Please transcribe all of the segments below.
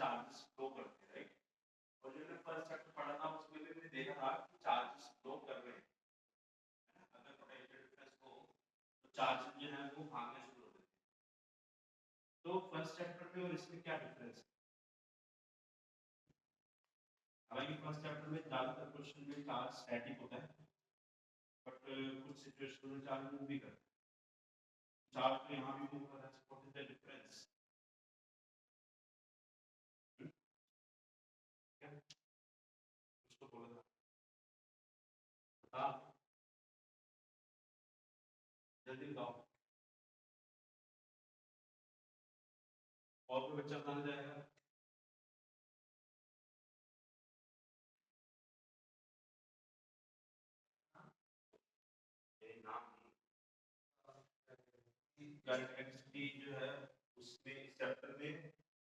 Charges flow करते हैं, right? और जो मैंने फर्स्ट चैप्टर पढ़ा था उसमें भी मैंने देखा था कि चार्जेस फ्लो कर रहे हैं, है ना? अगर पोटेंशियल डिफरेंस हो तो चार्जेस जो है वो भागना शुरू हो जाते हैं। तो फर्स्ट चैप्टर में और इसमें क्या डिफरेंस है? हालांकि फर्स्ट चैप्टर में ज्यादातर क्वेश्चन में चार्ज स्टैटिक होता है, बट कुछ सिचुएशन में चार्ज मूव भी करता है। चार्ज तो यहाँ भी मूव कर रहा है, व्हाट इज द डिफरेंस? क्या कुछ तो बोला था, बता जल्दी बताओ। और कोई बच्चा बताना जाएगा? ये नाम करंट इलेक्ट्रिसिटी जो है उसमें इस चैप्टर में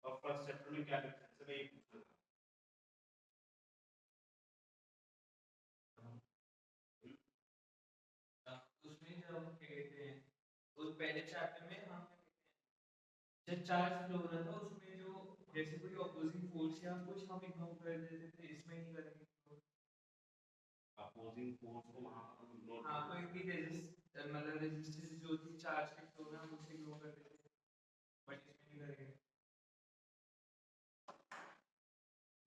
और फर्स्ट चैप्टर में क्या डिफरेंस है, मैं ये पूछ रहा था। उसमें जब हम कहते हैं उस पहले चैप्टर में हम जब चार्ज फ्लो हो रहा था उसमें जो जैसे कोई ऑपोजिंग फोर्स या कुछ हम इग्नोर कर देते थे, इसमें नहीं करेंगे। अपोजिंग फोर्स को वहां पर हम इग्नोर, हाँ, कोई भी मतलब रेजिस्टेंस जो थी चार्ज के फ्लो में हम उसे इग्नोर कर देते थे, बट इसमें नहीं करेंगे।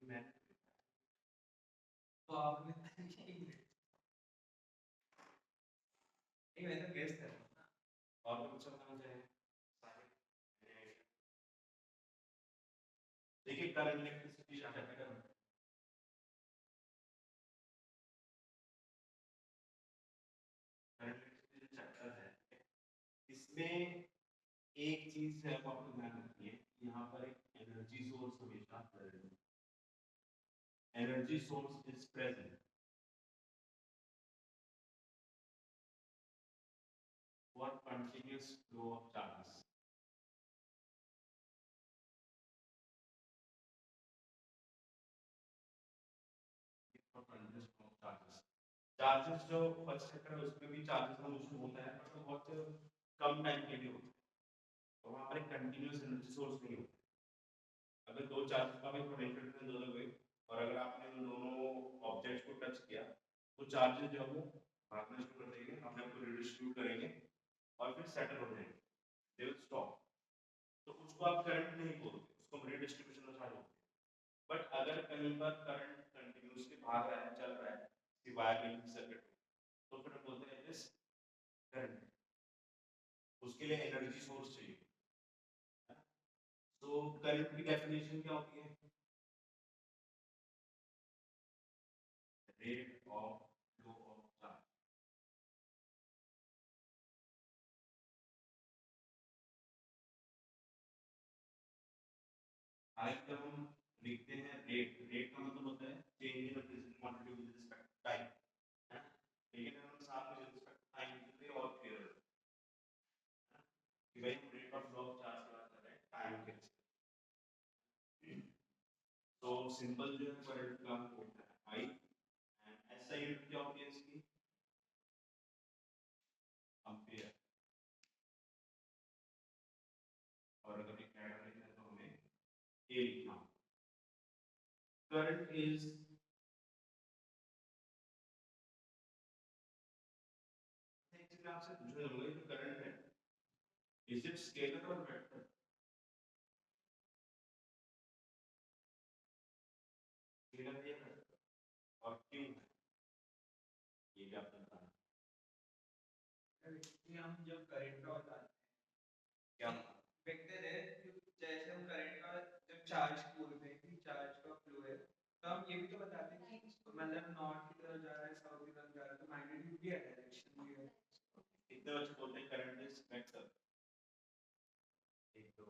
मैं तो आपने नहीं, मैं तो गेस कर रहा हूँ ना। और कुछ बताना चाहे साहिल? देखिए current electricity chapter, current electricity chapter है, इसमें एक चीज है वो आपको ध्यान रखिए, यहाँ पर एक एनर्जी सोर्स हमेशा present, energy source is present for continuous flow of charges. For continuous flow of charges. Charges जो फर्स्ट चैप्टर है उसमें भी चार्जेस का मोशन होता है, बट वो बहुत कम टाइम के लिए होता है, तो वहाँ पर एक कंटिन्यूस एनर्जी सोर्स नहीं होता। अगर दो चार्जेस का भी पोटेंशियल डिफरेंस अलग हुए और अगर आपने उन दोनों ऑब्जेक्ट्स को टच किया तो चार्जेस जो है वो भागना शुरू कर देंगे, अपने आप को रिडिस्ट्रीब्यूट करेंगे और फिर सेटल हो जाएंगे, दे विल स्टॉप। तो उसको आप करंट नहीं बोलते, उसको हम रिडिस्ट्रीब्यूशन चार्ज बोलते हैं। बट अगर कहीं पर करंट कंटिन्यूसली भाग रहा है, चल रहा है किसी वायर में, किसी सर्किट में, तो फिर हम बोलते हैं दिस करंट, उसके लिए एनर्जी सोर्स चाहिए। तो करंट की डेफिनेशन क्या होती है? Rate of flow of charge. हालांकि जब हम लिखते हैं रेट, रेट का मतलब होता है change in present quantity with respect to time, है, लेकिन अगर हम साथ में विद रिस्पेक्ट टू टाइम लिखते हैं और क्लियर हो कि भाई हम rate of flow of charge की बात कर रहे हैं टाइम के रिस्पेक्ट। तो सिंपल जो है करंट का होता है आई, एंड ऐसा यूनिट क्या होती है इसकी? एम्पियर। और अगर एक ऐड लिखना है तो हमें ए लिखना होगा। करंट इज एक चीज आपसे पूछना चाहूंगा, ये जो करंट है इज इट स्केलर और वेक्टर? स्केलर है या वेक्टर? और क्यों है ये भी आपको बताना है। कि हम जब करंट का बताते हैं क्या वेक्टर है, जैसे हम करंट का जब चार्ज बोलते हैं कि चार्ज का फ्लो है, तो हम ये भी तो बताते हैं कि मतलब नॉर्थ की तरफ जा रहा है, साउथ की तरफ जा रहा है, तो मैग्नीट्यूड भी है, डायरेक्शन भी है। कितने बच्चे बोलते हैं करंट इज वेक्टर? एक दो,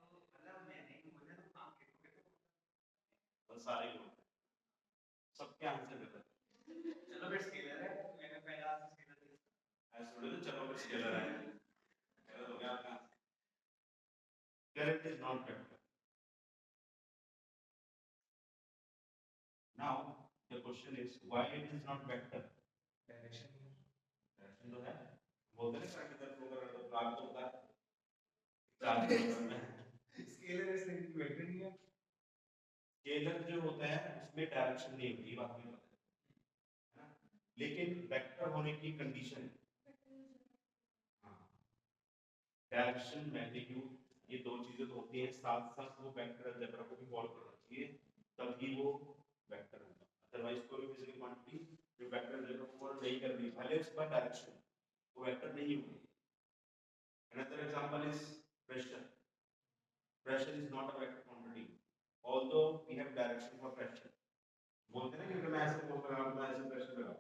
तो मतलब मैं नहीं बोला तो आप देखोगे तो सारे बोलते हैं, सबके आंसर गलत है। चलो फिर स्केलर है, मैंने पहला आंसर स्केलर दिया, ऐसे बोले तो चलो फिर स्केलर है, गलत हो गया आपका। Current is not vector. Now the question is why it is not vector? Direction, direction तो है, बोलते हैं करंट इधर फ्लो कर रहा है तो आपको पता है चार्ज स्केलर है इसलिए कि वेक्टर नहीं है। स्केलर जो होता है उसमें डायरेक्शन नहीं होती, ये बात मुझे पता है ना, लेकिन वेक्टर होने की कंडीशन हाँ डायरेक्शन मैग्नीट्यूड ये दो चीजें तो होती हैं, साथ साथ वो वेक्टर अलजेब्रा को भी फॉलो करना चाहिए, तभी वो वेक्टर होगा। अदरवाइज कोई भी फिजिकल क्वांटिटी जो वेक्टर अलजेब्रा को फॉलो नहीं कर रही भले उसका डायरेक्शन वो वेक्टर नहीं होगी। Another example is pressure. Pressure is not a vector quantity, although we have direction for pressure. बोलते हैं ना कि मैं ऐसे फोर्स लगा मैं ऐसे प्रेशर लगा,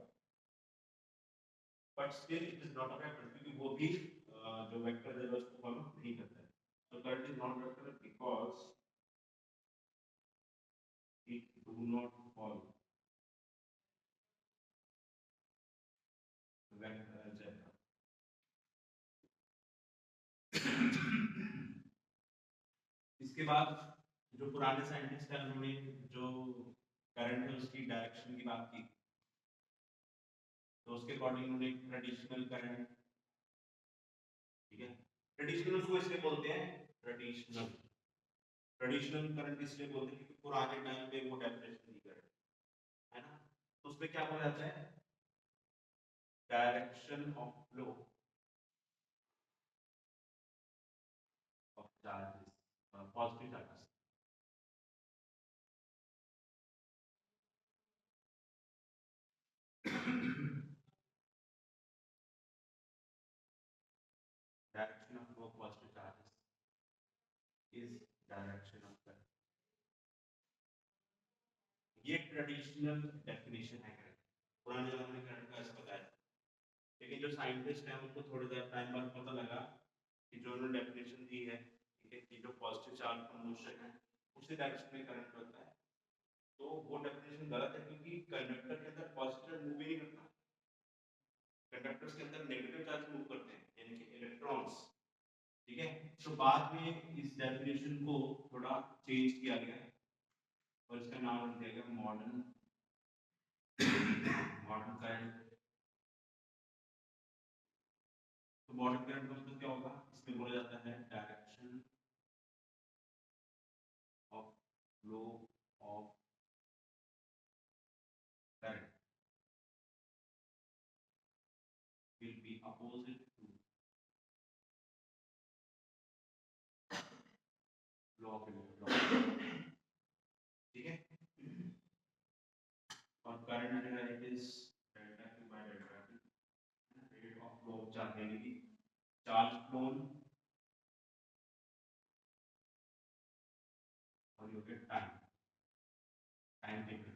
but still it is not a vector क्योंकि वो भी जो वेक्टर है उसको फॉलो नहीं करता है। So current is not vector because it do not follow vector algebra. इसके बाद जो पुराने साइंटिस्ट हैं उन्होंने जो करंट है उसकी डायरेक्शन की बात की, तो उसके अकॉर्डिंग उन्होंने ट्रेडिशनल करंट, ठीक है, ट्रेडिशनल को इसलिए बोलते हैं ट्रेडिशनल, ट्रेडिशनल करंट इसलिए बोलते हैं क्योंकि पुराने टाइम पे वो डेफिनेशन दी करंट है ना, तो उसमें क्या बोला जाता है direction of flow of charges, positive charges. Direction of flow of positive charges is direction of current. ये ट्रेडिशनल डेफिनेशन है करंट, पुराने जमाने में करंट का ऐसा बताया, लेकिन जो साइंटिस्ट हैं उनको थोड़ी देर टाइम बाद पता लगा कि जो उन्होंने डेफिनेशन दी है, ठीक है, कि जो पॉजिटिव चार्ज का मोशन है उसी डायरेक्शन में करंट होता है, तो वो डेफिनेशन गलत है क्योंकि कंडक्टर के अंदर पॉजिटिव चार्ज मूव ही नहीं करता, कंडक्टर्स के अंदर नेगेटिव चार्ज मूव करते हैं यानी कि इलेक्ट्रॉन्स, ठीक है। तो बाद में इस डेफिनेशन को थोड़ा चेंज किया गया और इसका नाम रख दिया गया मॉडर्न मॉडर्न करंट। तो मॉडर्न करंट का मतलब क्या होगा, इसमें बोला जाता है direction of flow of current will be opposite to law of electricity, ठीक है। और करंट जो है it is delta q by delta t, rate of flow of charge यानी कि चार्ज फ्लोन और you get time, time taken.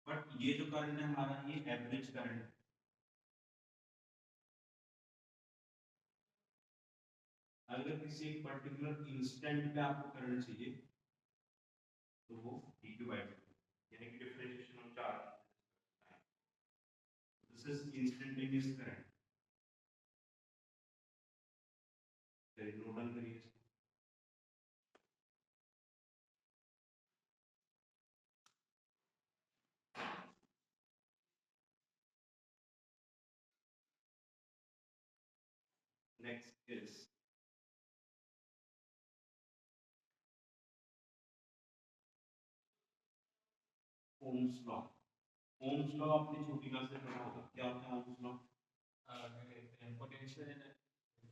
But ये जो करंट है हमारा ये एवरेज करंट है, अगर किसी एक पर्टिकुलर इंस्टेंट पे आपको करंट चाहिए तो वो dq बाय dt यानी कि differentiation of charge, this is instantaneous current. फिर नोडल करिए, next is Ohm's law. Ohm's law अपनी छोटी क्लास से पढ़ा होगा, क्या होता है Ohm's law?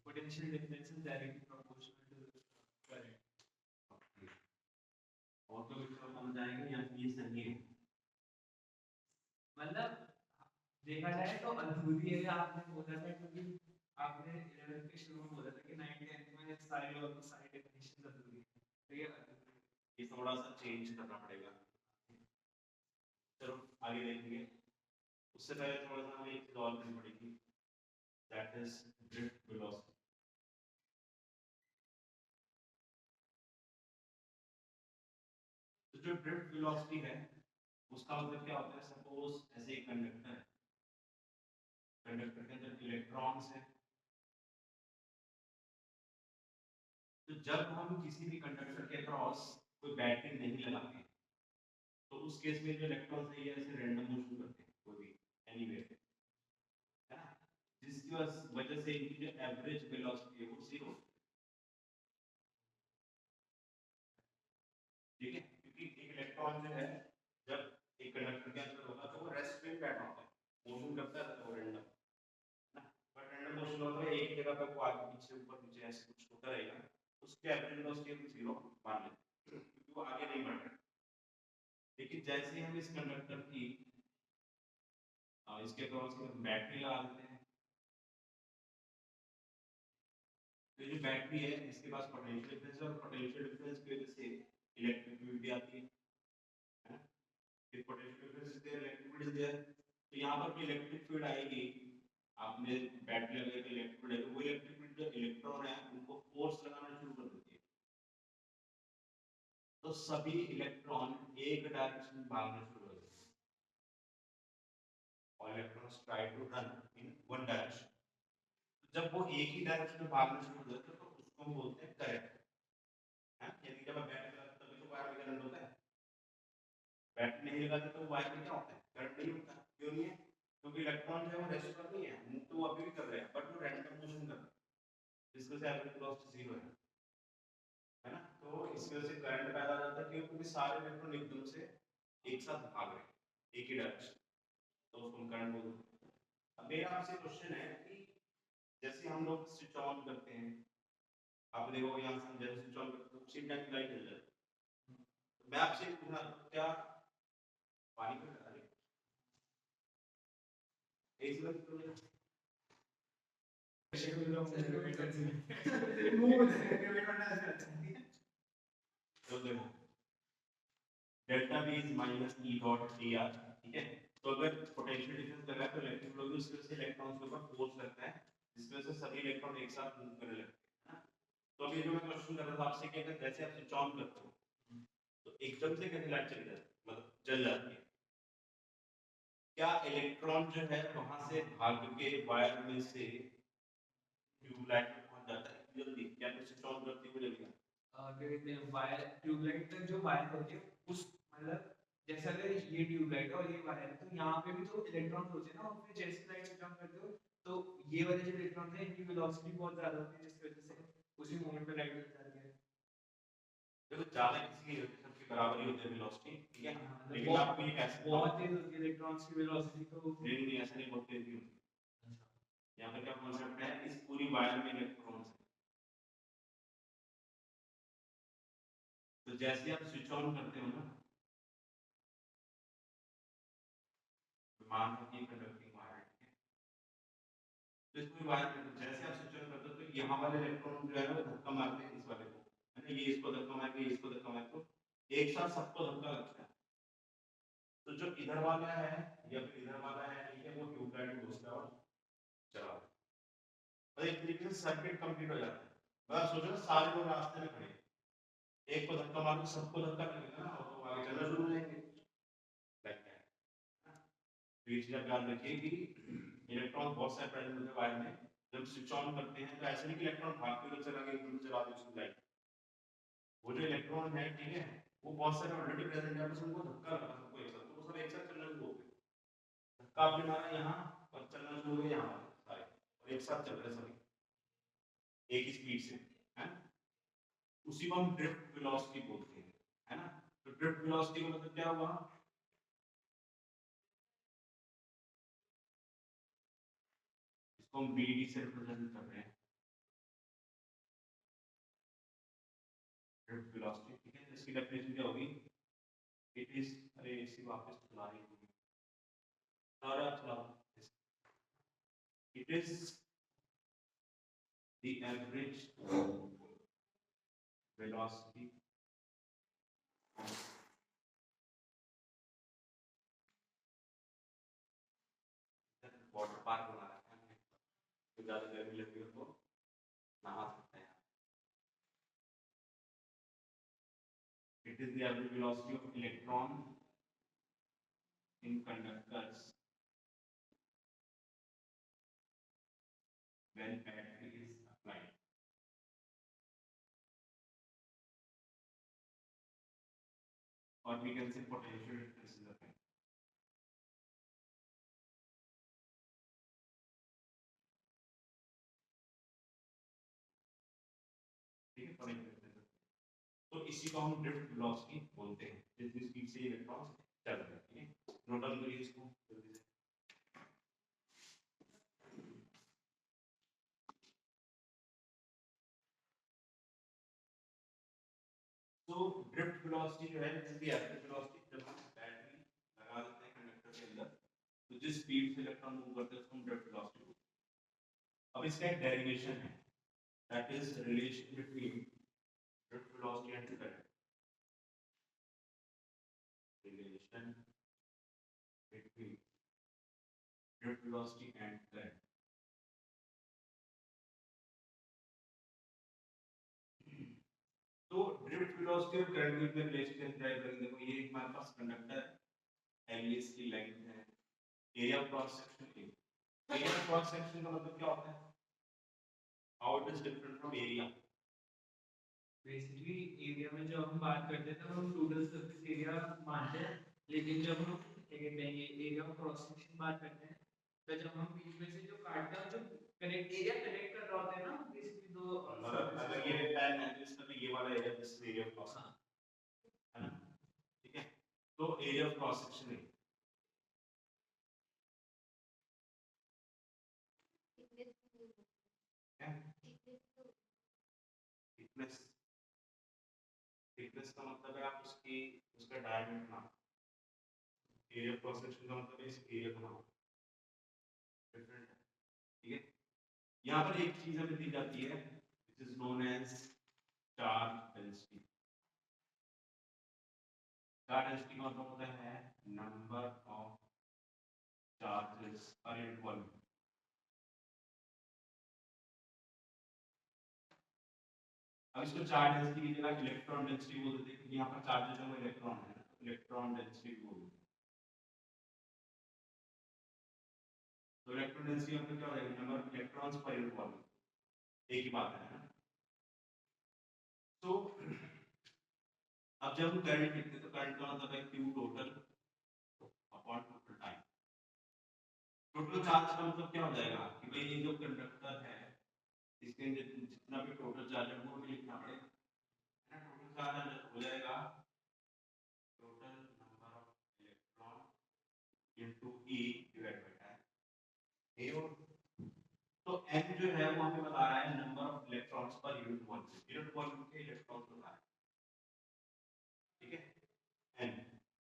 Potential difference is directly proportional to the current. और तो कुछ समझ आएगा या फिर ये सही है? मतलब देखा जाए तो अधूरी है, आपने बोला था क्योंकि आपने 11th के शुरू में बोला था कि 9th 10th में सारी ऑलमोस्ट सारी डेफिनेशंस अधूरी है, तो ये अधूरी है। ये थोड़ा सा चेंज करना पड़ेगा, चलो आगे देखेंगे। उससे पहले थोड़ा सा हमें एक चीज और करनी पड़ेगी, दैट इज ड्रिफ्ट वेलोसिटी। तो जो ड्रिफ्ट वेलोसिटी है उसका मतलब क्या होता है, सपोज ऐसे एक कंडक्टर है, कंडक्टर के अंदर इलेक्ट्रॉन्स है, तो जब हम किसी भी कंडक्टर के अक्रॉस कोई बैटरी नहीं लगाते तो उस केस में जो इलेक्ट्रॉन्स है ये ऐसे रैंडम मूव करते हैं कोई भी एनीवेयर, है ना, जिसकी वजह से इनकी जो एवरेज वेलोसिटी है वो जीरो, इलेक्ट्रॉन जो है जब एक कंडक्टर के अंदर होगा तो वो रेस्ट में बैठा होता है, मोशन करता है तो रैंडम ना, बट रैंडम मोशन होता है एक जगह पे, वो आगे पीछे ऊपर नीचे ऐसे कुछ होता रहेगा, उसके एवरेज वेलोसिटी हम 0 मान लेते हैं क्योंकि वो आगे नहीं बढ़ रहा है। लेकिन जैसे ही हम इस कंडक्टर की इसके क्रॉस की बैटरी लगा देते हैं, तो ये जो बैटरी है इसके पास पोटेंशियल डिफरेंस है और पोटेंशियल डिफरेंस की वजह से इलेक्ट्रिक फील्ड भी आती है ना। फिर potential difference is there, electric field is there, तो यहाँ पर भी इलेक्ट्रिक फील्ड आएगी, आपने बैटरी लगाई तो इलेक्ट्रिक फील्ड आएगी, वो इलेक्ट्रिक फील्ड जो इलेक्ट्रॉन है उनको फोर्स लगाना शुरू कर देती है, तो सभी इलेक्ट्रॉन एक डायरेक्शन में भागना शुरू कर देते हैं, और electrons try to run in one direction. जब वो एक ही डायरेक्शन में भागना शुरू कर देते हैं तो उसको हम बोलते हैं करंट है, यानी जब आप बैटरी लगाते हैं तभी तो वायर में करंट होता है, बैटरी नहीं लगाते तो वायर में क्या होता है, करंट नहीं होता। क्यों नहीं है? क्योंकि इलेक्ट्रॉन जो है वो रेस्ट पर नहीं है, मूव तो वो अभी भी कर रहे हैं बट वो रैंडम मोशन कर रहे हैं, जिसकी वजह से एवरेज वेलोसिटी 0 है ना। तो इसकी वजह से करंट पैदा हो जाता है, क्यों? क्योंकि सारे इलेक्ट्रॉन एकदम से एक साथ भाग रहे हैं एक ही डायरेक्शन, तो उसको हम करंट बोलते हैं। अब मेरा आपसे क्वेश्चन है कि जैसे हम लोग स्विच ऑन करते हैं, आप देखोगे यहाँ से जैसे स्विच ऑन करते हैं उसी टाइम की लाइट जल जाती है, तो मैं आपसे पूछना क्या पानी का डाले एक बार तो देखो delta V is minus E dot dr, ठीक है। तो अगर पोटेंशियल डिफरेंस लगा तो इलेक्ट्रिक फ्लो भी उसकी वजह से इलेक्ट्रॉन्स के ऊपर फोर्स लगता है, जिसकी वजह से सभी इलेक्ट्रॉन एक साथ मूव करने लगते हैं ना। तो अभी जो मैं क्वेश्चन कर रहा था आपसे कि अगर जैसे आप स्विच ऑन करते हो तो एकदम से कैसे लाइट चली जाती है, मतलब जल जाती है, क्या इलेक्ट्रॉन जो है वहां से भाग के वायर में से ट्यूबलाइट में पहुंच जाता है जल्दी, क्या तो स्विच ऑन करते हुए जल्दी? वायर ट्यूबलाइट तक जो वायर होती है उस मतलब जैसे अगर ये ट्यूबलाइट है और ये वायर है तो यहाँ पे भी तो इलेक्ट्रॉन होते हैं ना, और फिर जैसे लाइट स्विच ऑन करते हो तो ये वाले जो इलेक्ट्रॉन है इनकी वेलोसिटी बहुत ज्यादा होती है, जिसकी वजह से उसी मोमेंट पे लाइट जल जाती है। देखो ज्यादा किसी की सबकी बराबर ही होती है वेलोसिटी, ठीक है, लेकिन बहुत आपको ये कैसे बहुत तेज होती है इलेक्ट्रॉन्स की वेलोसिटी, तो नहीं ऐसा नहीं, बहुत तेज नहीं होती। यहाँ पे क्या कॉन्सेप्ट है, इस पूरी वायर में इलेक्ट्रॉन्स है, तो जैसे आप स्विच ऑन करते हो ना, मान लो कि कंडक्टिंग वायर है, तो इस पूरी वायर में जैसे आप स्विच ऑन करते हो तो यहाँ वाले इलेक्ट्रॉन जो है वो धक्का मारते हैं इस वाले को, है ना, ये इसको धक्का मार के इसको धक्का मार, तो एक साथ सबको धक्का लगता है, तो जो इधर वाला है या फिर इधर वाला है, ठीक है, वो ट्यूबलाइट को घुसता है और चला, और एक तरीके से सर्किट कंप्लीट हो जाता है। बस सोचो ना सारे लोग रास्ते में खड़े हैं, एक को धक्का मारो सबको धक्का लगेगा ना, और तो आगे चलना शुरू हो जाएंगे, लगता है। तो ये चीज आप याद रखिए कि इलेक्ट्रॉन बहुत सारे प्रेजेंट होते हैं वायर में, जब स्विच ऑन करते हैं तो ऐसे नहीं कि इलेक्ट्रॉन भाग के उधर चला गया एकदम चला दी उसकी लाइट, वो जो इलेक्ट्रॉन है, ठीक है, वो बहुत सारे ऑलरेडी प्रेजेंट है, बस उनको धक्का लगा सबको एक साथ, तो वो सब एक साथ चलना शुरू हो गए, धक्का आपने मारा यहाँ और चलना शुरू हो गया यहाँ सारे, और एक साथ चल रहे सभी एक ही स्पीड से, है, उसी को हम ड्रिफ्ट वेलोसिटी बोलते हैं, है ना। तो ड्रिफ्ट वेलोसिटी का मतलब क्या हुआ, इसको हम BD से रिप्रेजेंट कर रहे हैं, ड्रिफ्ट वेलोसिटी, ठीक है। इसकी डेफिनेशन क्या होगी, इट इज, अरे इसी वापस चला रही होगी, और आप चलाओ, it is the average velocity water park बना रखा है, तो ज्यादा गर्मी लगती है तो नहा सकते हैं, it is the average velocity of electron in conductors when battery is applied, or we can say potential difference is applied, ठीक है, potential difference। तो इसी को हम ड्रिफ्ट वेलोसिटी बोलते हैं, जितनी स्पीड से इलेक्ट्रॉन चल रहे हैं। ठीक है, नोट डाउन करिए इसको जल्दी से। तो ड्रिफ्ट वेलोसिटी जो है, इज द एवरेज वेलोसिटी जब हम बैटरी लगा देते हैं कंडक्टर के अंदर, तो जिस स्पीड से इलेक्ट्रॉन मूव करते हैं उसको हम ड्रिफ्ट वेलोसिटी बोलते हैं। अब इसका एक डेरिवेशन है, that is relation between drift velocity and current. Relation between drift velocity and current. तो ड्रिफ्ट वेलोसिटी और करंट के बीच में रिलेशन ड्राइव करेंगे। देखो ये हमारे पास कंडक्टर है, L इसकी लेंथ है, एरिया क्रॉस सेक्शन है। एरिया क्रॉस सेक्शन का मतलब क्या होता है? How it is different from area? Basically area में जब हम बात करते हैं तब हम टोटल सरफेस एरिया मानते हैं, लेकिन जब हम क्या कहते हैं ये एरिया ऑफ क्रॉस सेक्शन बात करते हैं, तो जब हम बीच में से जो काटते हैं, जो कनेक्ट एरिया कनेक्ट कर रहा होता है ना बेसिकली दो अगर ये पेन है तो इसका तो ये वाला area, this area of cross, है ना? ठीक है, तो एरिया ऑफ क्रॉस सेक्शन है थिकनेस। थिकनेस का मतलब है आप उसका डायमीटर नाप। एरिया ऑफ क्रॉस सेक्शन का मतलब है इस एरिया का नाप, डिफरेंट है। ठीक है, यहाँ पर एक चीज हमें दी जाती है which is known as charge density। Charge density का मतलब होता है number of charges per unit volume. अब इसको चार्ज डेंसिटी की जगह इलेक्ट्रॉन डेंसिटी बोल देते हैं, यहाँ पर चार्जेस है वो इलेक्ट्रॉन है, इलेक्ट्रॉन डेंसिटी बोल देते हैं। तो इलेक्ट्रॉन डेंसिटी मतलब क्या हो जाएगा? Number of electrons per unit volume, एक ही बात है ना? तो अब जब हम करंट लिखते हैं तो करंट का मतलब है Q total upon total time. Total charge का मतलब क्या हो जाएगा कि भाई ये जो कंडक्टर है इसके अंदर जितना भी टोटल चार्ज है वो हमें लिखना पड़ेगा, है ना? टोटल चार्ज हो जाएगा total number of electron into E divide by time. ए और तो n जो है वो हमें बता रहा है number of electrons per unit volume, unit volume के इलेक्ट्रॉन्स बता रहा है। ठीक है, n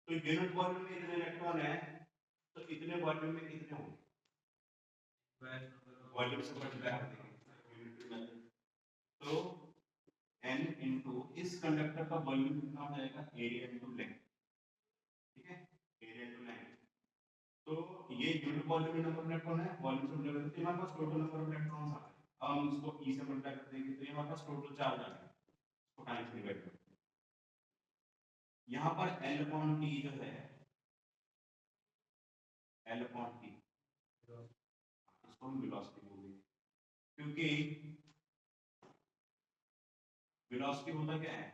तो यूनिट वॉल्यूम में इतने इलेक्ट्रॉन है तो इतने वॉल्यूम में कितने होंगे? वॉल्यूम से मल्टीप्लाई कर देंगे यूनिट में। तो n इनटू इस कंडक्टर का वॉल्यूम कितना हो जाएगा? Area into length. ठीक है, एरिया इनटू लेंथ। तो ये यूनिट वॉल्यूम में नंबर ऑफ इलेक्ट्रॉन है, वॉल्यूम से मल्टीप्लाई करते हैं हमारे पास टोटल नंबर ऑफ इलेक्ट्रॉन्स आ गए। अब हम इसको E से मल्टीप्लाई कर देंगे तो ये हमारे पास टोटल चार्ज आ गया, इसको टाइम्स डिवाइड कर। यहाँ पर L अपॉन T जो है, L अपॉन T इसको हम वेलोसिटी बोलेंगे, क्योंकि वेलोसिटी होता क्या है?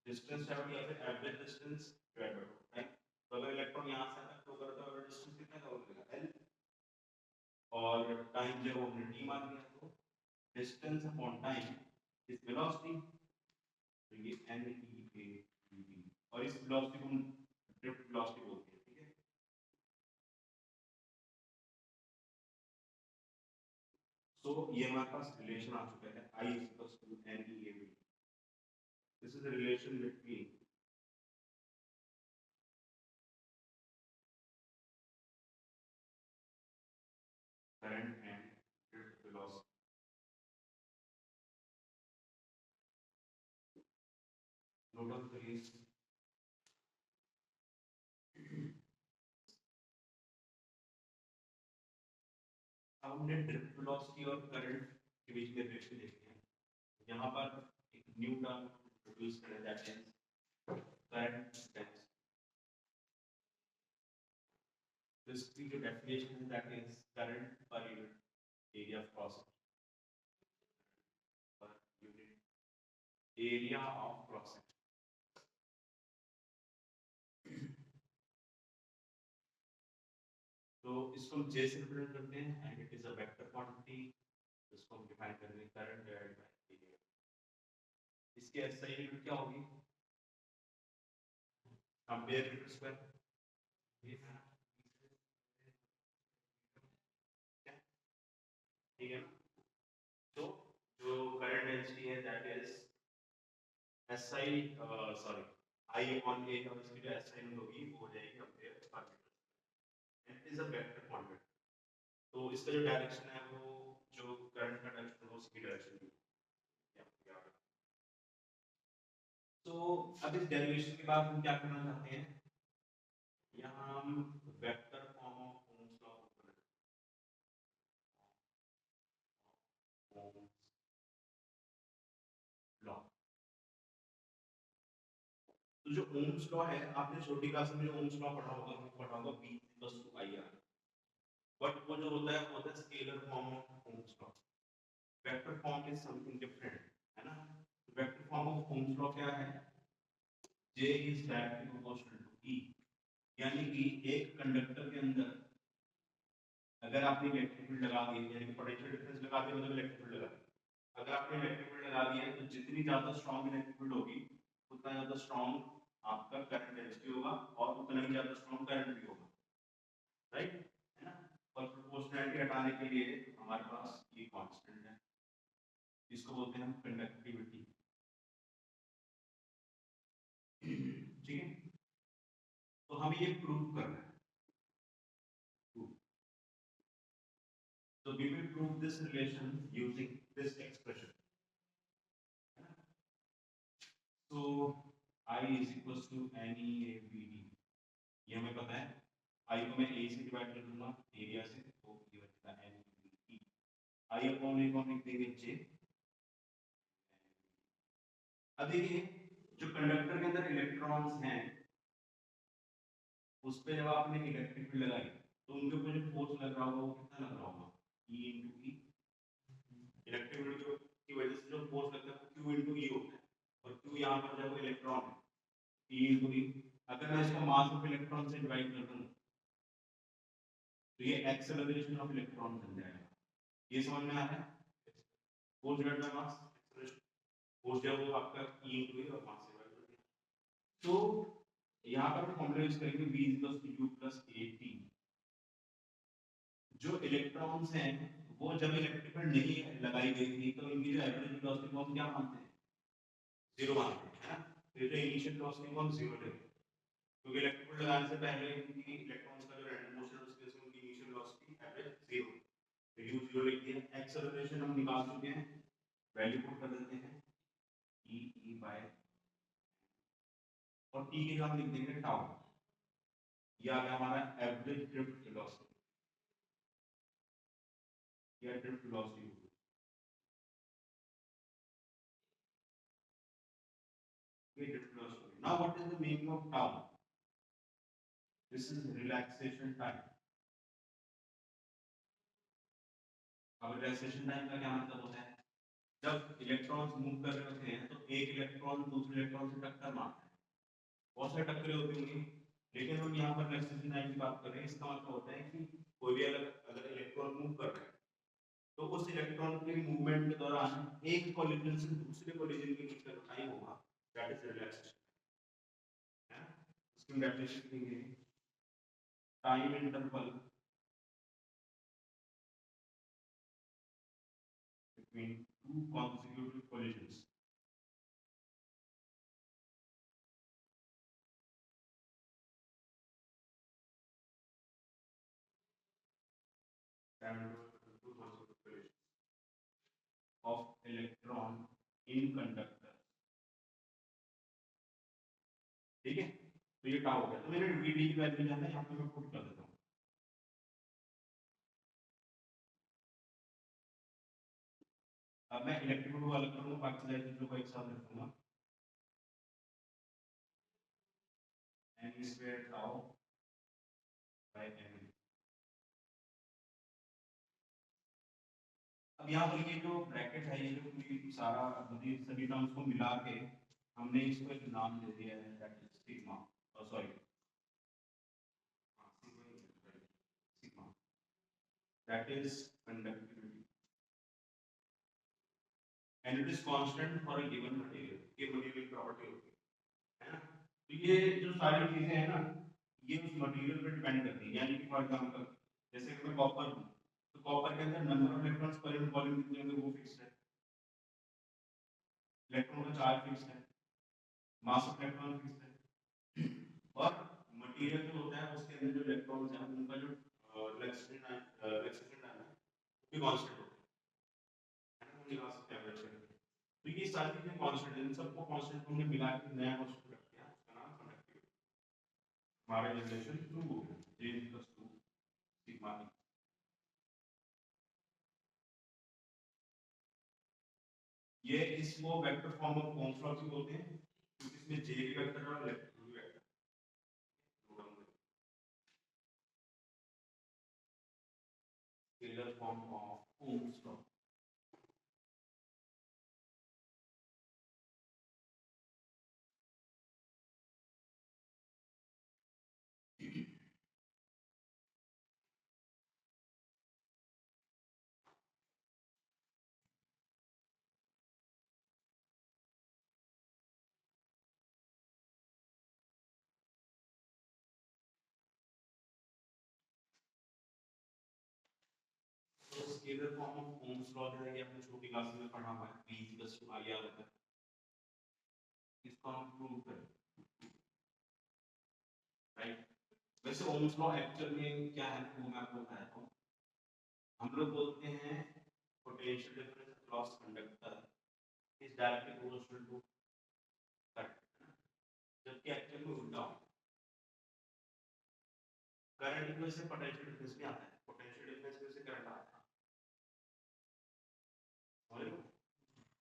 डिस्टेंस ट्रैवल या फिर average distance divide by time. तो अगर इलेक्ट्रॉन यहाँ से तक फ्लो कर रहा है तो एवरेज डिस्टेंस कितना कवर करेगा? L, और टाइम जो हमने T मान लिया, तो distance upon time is velocity, तो ये n e a dt, और इस वेलोसिटी को हम ड्रिफ्ट वेलोसिटी बोलते हैं। ठीक है, तो ये हमारे पास रिलेशन आ चुका है I equals to n e a dt। This is the relation between current and drift velocity। Note down please। अब हमने ड्रिफ्ट वेलोसिटी और करंट के बीच में रिलेशन देखी है। यहाँ पर एक न्यू टर्म इंट्रोड्यूस करें, दैट इज करंट डेंसिटी। तो इसकी जो डेफिनेशन है that is current per unit area of cross per unit area of cross section. तो इसको हम J से रिप्रेजेंट करते हैं and it is a vector quantity. इसको हम डिफाइन करेंगे करंट डिवाइडेड बाय एरिया। इसकी SI यूनिट क्या होगी? एम्पियर मीटर स्क्वायर ठीक है ना। तो जो करंट डेंसिटी है that is SI sorry I on A और इसकी जो SI होगी वो हो जाएगी ampere per metre. It is a vector quantity. तो इसका जो डायरेक्शन है वो जो करंट का डायरेक्शन है उसकी डायरेक्शन में। तो अब इस डेरिवेशन के बाद हम क्या करना चाहते हैं, यहाँ हम vector form of Ohm's law law. तो जो ओम्स लॉ है आपने छोटी क्लास में जो ओम्स लॉ पढ़ा होगा वो पढ़ा होगा V = IR, बट वो जो होता है वो होता है scalar form of Ohm's law. Vector form is something different, है ना। Vector form of Ohm's law क्या है, J is directly proportional to E, यानी कि एक कंडक्टर के अंदर अगर आपने इलेक्ट्रिक फील्ड लगा दी यानी कि पोटेंशियल डिफरेंस लगा दिया मतलब इलेक्ट्रिक फील्ड लगा दिया। अगर आपने इलेक्ट्रिक फील्ड लगा दिया तो जितनी ज्यादा स्ट्रांग इलेक्ट्रिक फील्ड होगी उतना ज्यादा स्ट्रांग आपका करंट डेंसिटी होगा और उतना ही ज्यादा स्ट्रांग करंट भी होगा, राइट, है ना। और प्रोपोर्शनैलिटी हटाने के लिए हमारे पास ये कांस्टेंट है, इसको बोलते हैं हम कंडक्टिविटी, ठीक है। तो हमें ये प्रूव करना है। So we will prove this relation using this expression. So I is equals to NEABD, ये हमें पता है। I को मैं A से डिवाइड कर दूंगा एरिया से, तो ये बचता है NEABD। I अपॉन A को हम लिख देंगे J। अब देखिए जो कंडक्टर के अंदर इलेक्ट्रॉन्स हैं उस पे जब आपने इलेक्ट्रिक फील्ड लगाई तो उनके ऊपर जो फोर्स लग रहा होगा वो कितना लग रहा होगा, E into E। Electric field की वजह से जो फोर्स लगता है वो Q into E होता है, और Q यहाँ पर जब इलेक्ट्रॉन है E into E। अगर मैं इसको मास ऑफ इलेक्ट्रॉन से डिवाइड कर दूं तो ये एक्सेलरेशन ऑफ इलेक्ट्रॉन बन जाएगा। ये समझ में आ रहा है, force divide by mass, acceleration, force जब वो आपका E into E और मास से डिवाइड कर दिया। तो यहाँ पर हम फॉर्मूला यूज करेंगे V = U + AT। जो इलेक्ट्रॉन्स हैं वो जब इलेक्ट्रिक फील्ड नहीं लगाई गई थी तो इनकी जो एवरेज वेलोसिटी को हम क्या मानते हैं, जीरो मानते हैं, है ना। तो जो इनिशियल वेलोसिटी को हम जीरो लेते हैं क्योंकि इलेक्ट्रिक फील्ड लगाने से पहले इनकी इलेक्ट्रॉन्स का जो रैंडम मोशन है उसके उसमें उनकी इनिशियल वेलोसिटी एवरेज जीरो, तो u जीरो लिख दिया। एक्सेलरेशन हम निकाल चुके हैं, वैल्यू पुट कर देते हैं E by, और t के हम लिख देंगे टाउ, ये आ गया हमारा एवरेज ड्रिफ्ट वेलोसिटी या drift velocity. Now what is the meaning of tau? This is relaxation time. अब रिलैक्सेशन टाइम का क्या मतलब होता है, जब इलेक्ट्रॉन्स मूव कर रहे होते हैं तो एक इलेक्ट्रॉन दूसरे इलेक्ट्रॉन से टक्कर मारता है, बहुत सारे टक्करें होती होंगी, लेकिन हम यहाँ पर रिलैक्सेशन टाइम की बात कर रहे हैं। इसका मतलब होता है कि कोई भी अगर इलेक्ट्रॉन मूव कर रहा है तो उस इलेक्ट्रॉन के मूवमेंट के दौरान एक कोलिजन से दूसरे कोलिजन के बीच का टाइम होगा, दैट इज रिलैक्सेशन, है ना। इसकी डेफिनेशन देंगे time interval between two consecutive collisions of electron in conductor, ठीक है। तो ये टाउ हो गया, तो मैंने वीडी की वैल्यू जाना है यहाँ पे मैं पुट कर देता हूँ। अब मैं इलेक्ट्रिक को अलग करूँगा, बाकी सारी चीजों को एक साथ रखूंगा। n square tau by n। अब यहाँ पर ये जो ब्रैकेट है, ये जो पूरी सारा मतलब सभी टर्म्स को मिला के हमने इसको एक नाम दे दिया है, that is sigma, sorry sigma, that is conductivity and it is constant for a given material, ये मटेरियल प्रॉपर्टी होती है ना। तो ये जो सारी चीजें हैं ना, ये उस मटेरियल पर डिपेंड करती है। यानी कि फॉर एग्जांपल जैसे कि मैं कॉपर हूँ, तो कॉपर के अंदर number of electrons per unit volume कितने होंगे वो फिक्स है, इलेक्ट्रॉन का चार्ज फिक्स है, मास ऑफ इलेक्ट्रॉन फिक्स है। और मटेरियल जो होता है उसके अंदर जो इलेक्ट्रॉन्स हैं उनका जो रिलैक्सेशन टाइम है वो भी कांस्टेंट होता है ना, हम निकाल सकते हैं एवरेज। तो ये सारी चीजें कांस्टेंट हैं, इन सबको कांस्टेंट हमने मिला के नया कांस्टेंट रख दिया, उसका नाम कंडक्टिविटी। हमारा जनरेशन टू हो गया, J + 2 सिग्मा E। ये इसको vector form of Ohm's law भी बोलते हैं, क्योंकि इसमें J भी वेक्टर है और इलेक्ट्रॉन भी वेक्टर है। Scalar form of Ohm's law. तो scalar form of Ohm's law जो है ये आपने छोटी क्लास में पढ़ा हुआ है, V = IR होता है। इसको हम प्रूव करें, राइट। वैसे ओम्स लॉ एक्चुअल में क्या है वो मैं आपको बताता हूँ। हम लोग बोलते हैं potential difference across conductor is directly proportional to current, जबकि एक्चुअल में उल्टा होता है। करंट की वजह से पोटेंशियल डिफरेंस भी आता है, पोटेंशियल डिफरेंस की वजह से करंट आता है। समझ लो,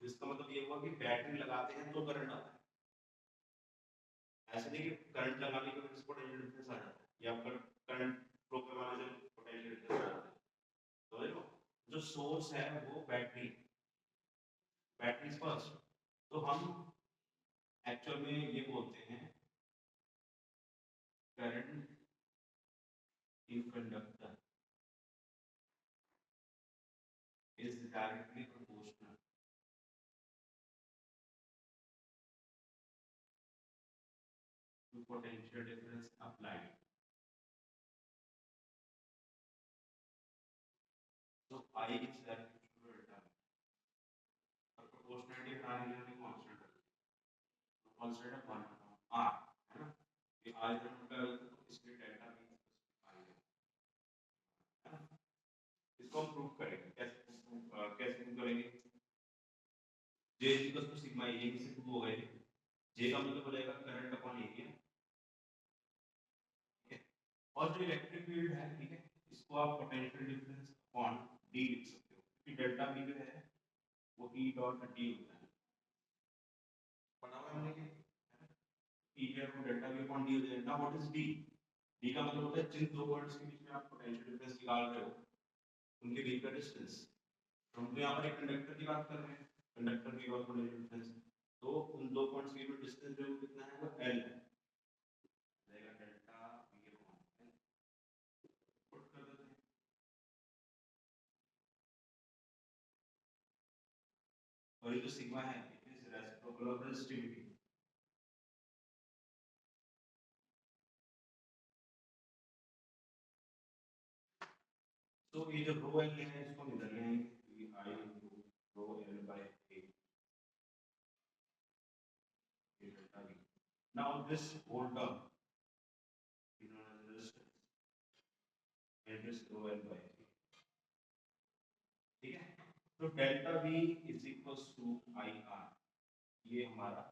इसका मतलब ये हुआ कि बैटरी लगाते हैं तो करंट आता है, ऐसे नहीं कि करंट लगाने की वजह से पोटेंशियल डिफरेंस आ जाता है या फिर करंट फ्लो करवाने से पोटेंशियल डिफरेंस आ जाता है। समझ लो, जो सोर्स है वो बैटरी, बैटरी फर्स्ट। तो हम एक्चुअल में ये बोलते हैं current in conductor is directly proportional to potential difference applied. So I is directly proportional to delta. और proportionality बनाने के लिए हमें constant रखना है, तो constant है 1 r, है ना। ये r इधर मल्टीप्लाई होता है तो इसमें डेल्टा भी i है ना। इसको हम प्रूव करेंगे, कैसे प्रूव करेंगे। J = सिग्मा ए से प्रूव होगा ये। J का मतलब हो जाएगा करंट अपॉन एरिया, ठीक है। और जो इलेक्ट्रिक फील्ड है, ठीक है, इसको आप पोटेंशियल डिफरेंस अपॉन d लिख सकते हो, क्योंकि डेल्टा v जो है वो E डॉट d होता है। पढ़ा हुआ है हमने कि E equal to delta v upon d हो जाएगा। Now what is d? d का मतलब होता है जिन दो पॉइंट्स के बीच में आप पोटेंशियल डिफरेंस निकाल रहे हो उनके बीच का डिस्टेंस। हम तो यहाँ पर एक कंडक्टर की बात कर रहे हैं, कंडक्टर के और पोटेंशियल डिफरेंस, तो उन दो पॉइंट्स के बीच डिस्टेंस जो कितना है वो L है, रहेगा delta v upon L। Put कर देते हैं, और ये जो सिग्मा है it is reciprocal of resistivity. तो ये जो रो L है इसको निकाल लें, I into row L by A delta V। Now this whole term is known as resistance, and this row L by A, ठीक है। तो delta V is equal to IR, ये हमारा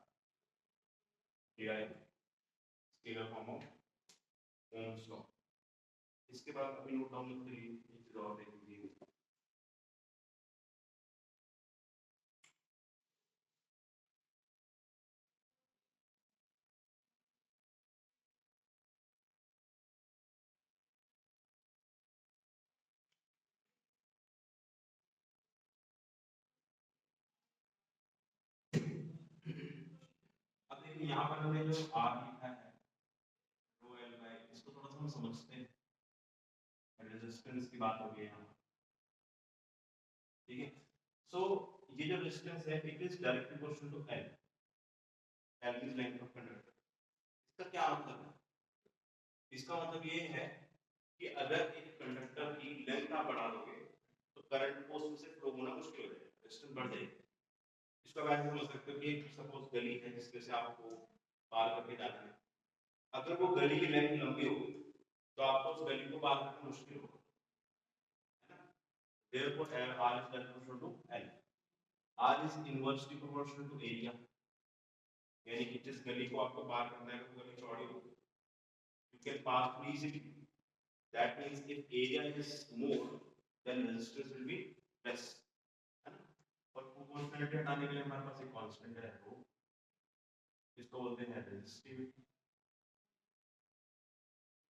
scalar form of Ohm's law. इसके बाद अभी note down करते हैं एक चीज और देखेंगे। अब देखिए यहाँ पर हमने जो R लिखा है रो L बाय, इसको थोड़ा सा हम समझते हैं, रेजिस्टेंस की बात हो गई यहाँ, ठीक है। सो ये जो रेजिस्टेंस है it is directly proportional to L, L is length of conductor. इसका क्या मतलब है? इसका मतलब ये है कि अगर एक कंडक्टर की लेंथ आप बढ़ा दोगे तो करंट को उसमें से फ्लो होना मुश्किल हो जाएगा, रेजिस्टेंस बढ़ जाएगी। इसका वैसे समझ सकते हो कि सपोज गली है जिसमें से आपको पार करके जाना है, अगर वो गली की लेंथ लंबी हो गई तो आपको उस गली को पार करना मुश्किल होगा, है ना? Therefore, R is proportional to L. R is inversely proportional to area. यानी कि जिस गली को आपको पार करना है वो गली चौड़ी हो, you can pass through easily. That means if area is more, then resistance will be less. है ना? और proportionality हटाने के लिए हमारे पास एक कांस्टेंट है वो, इसको बोलते हैं resistivity,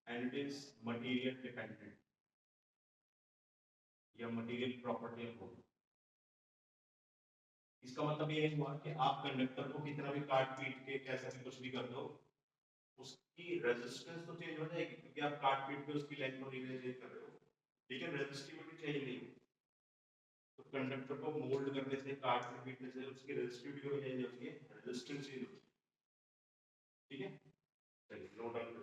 and it is material dependent या material property of both. इसका मतलब ये हुआ कि आप कंडक्टर को कितना भी काट पीट के कैसा भी कुछ भी कर दो, उसकी रेजिस्टेंस तो चेंज हो जाएगी क्योंकि आप काट पीट के उसकी लेंथ और एरिया चेंज कर रहे हो, लेकिन रेजिस्टिविटी चेंज नहीं होगी। तो कंडक्टर को मोल्ड करने से, काटने पीटने से उसकी रेजिस्टिविटी को चेंज होती है, रेजिस्टेंस चेंज होती है। ठीक है, चलिए नोट डाउन